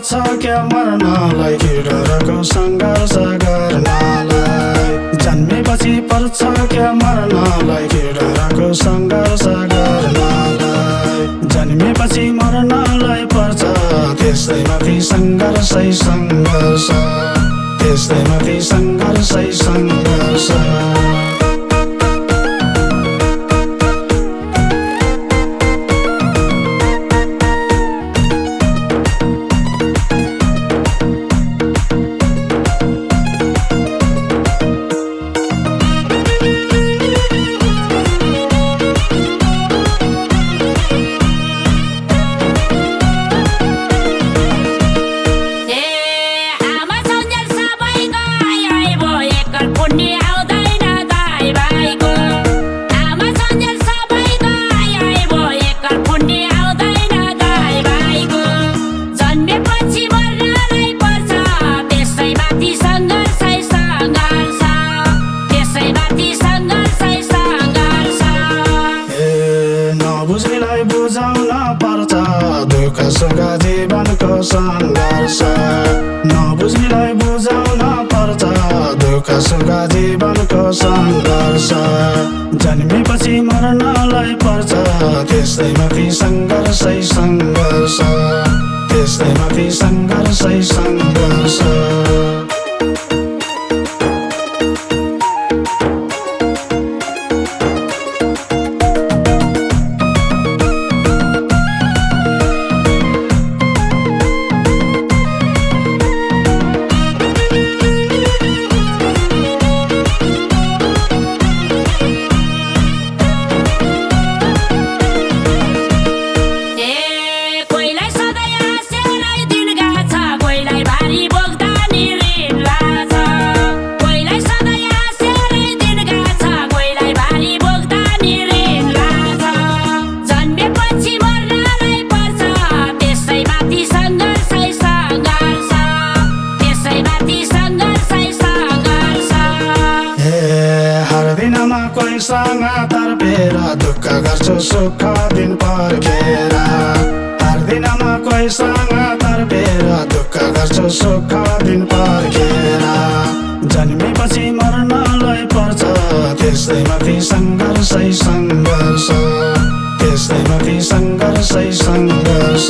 पर्छ क्या मर्नलाई कि डरको सङ्घर्ष गर्नलाई जन्मेपछि पर्छ क्या मर्नलाई कि डरको सङ्घर्ष गर्नलाई जन्मेपछि मर्नलाई पर्छ त्यसैमाथि सङ्घर्षै सङ्घर्ष त्यसैमाथि सङ्घर्षै सङ्घर्ष बुझाउन पर्छ दुःख सुख जीवनको सङ्घर्ष नबुझ्नेलाई बुझाउन पर्छ दुःख सुख जीवनको सङ्घर्ष जन्मेपछि मर्नलाई पर्छ त्यसैमाथि सङ्घर्षै सङ्घर्ष त्यसैमाथि सङ्घर्षै सङ्घर्ष सँग तर्पेर दुःख गर्छु सुख दिन पर्खेर हर दिनमा कोहीसँग तर्पेर दुःख गर्छु सुख दिन पर्खेर जन्मेपछि मर्नलाई पर्छ त्यसैमाथि सङ्घर्षै सङ्घर्ष त्यसैमाथि सङ्घर्षै सङ्घर्ष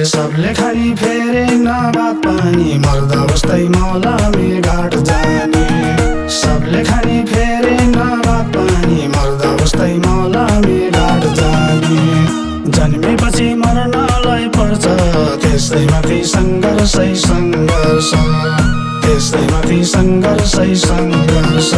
सबले खानी फेरे नबात पानी मर्दा बस्दै मलामी घाट जाने सबले खानी फेरे नबात पानी मर्दा बस्दै मलामी घाट जाने जन्मेपछि मर्नलाई पर्छ त्यसैमाथि सङ्घर्षै सङ्घर्ष त्यसैमाथि सङ्घर्षै सङ्घर्ष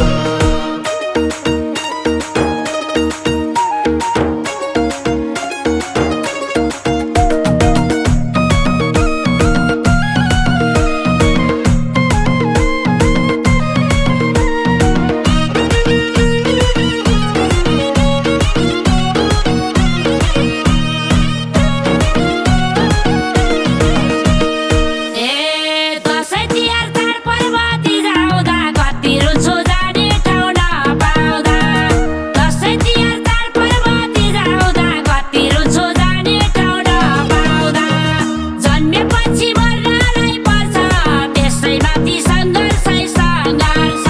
सङ्घर्षै सङ्घर्ष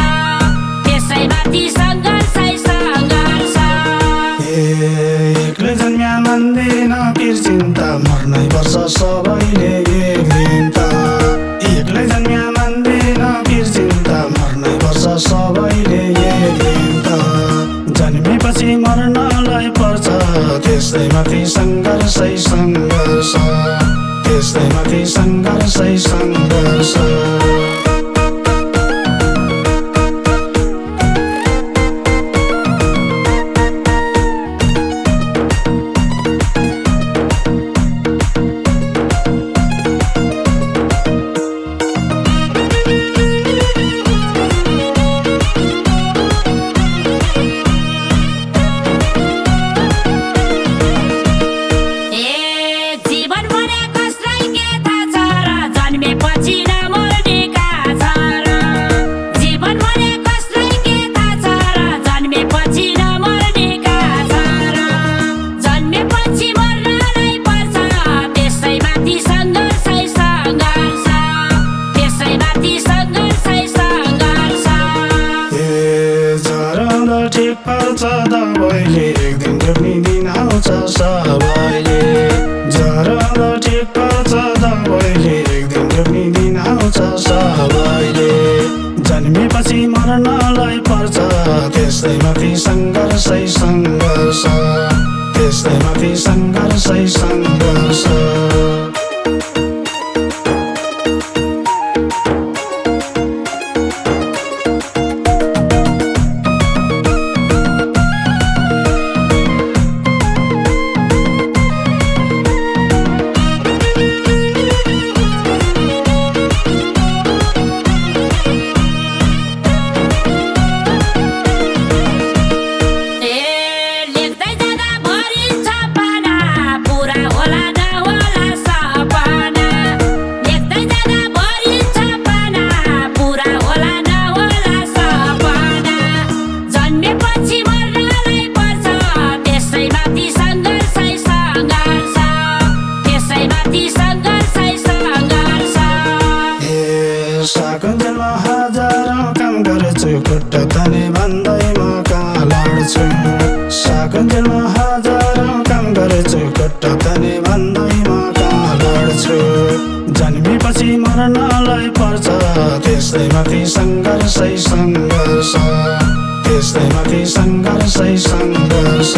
त्यसैमाथि सङ्घर्षै सङ्घर्ष एक्लै जन्म्या मान्दैन पिर चिन्ता मर्नै पर्छ सबैले एक दिन त एक्लै जन्म्या मान्दैन पिर चिन्ता मर्नै पर्छ सबैले एक दिन त जन्मेपछि मर्नलाई पर्छ त्यसैमाथि सङ्घर्षै सङ्घर्ष त्यसैमाथि सङ्घर्षै सङ्घर्ष ठिक पाल्छ दबाईले एक दिन जोग्ने दिन आउँछ सबैले जरा ठिक पाल्छ दबाईले एक दिन जोग्ने दिन आउँछ सबैले जन्मेपछि मर्नलाई पर्छ त्यसैमाथि सङ्घर्षै सङ्घर्ष त्यसैमाथि सङ्घर्षै सङ्घर्ष साकुन्जेलमा हजारौँ काम गर्छु खुट्टा ताने भन्दैमा कहाँ लड्छु साकुन्जेलमा हजारौँ काम गर्छु खुट्टा ताने भन्दैमा कहाँ लड्छु जन्मेपछि मर्नलाई पर्छ त्यसैमाथि सङ्घर्षै सङ्घर्ष त्यसैमाथि सङ्घर्षै सङ्घर्ष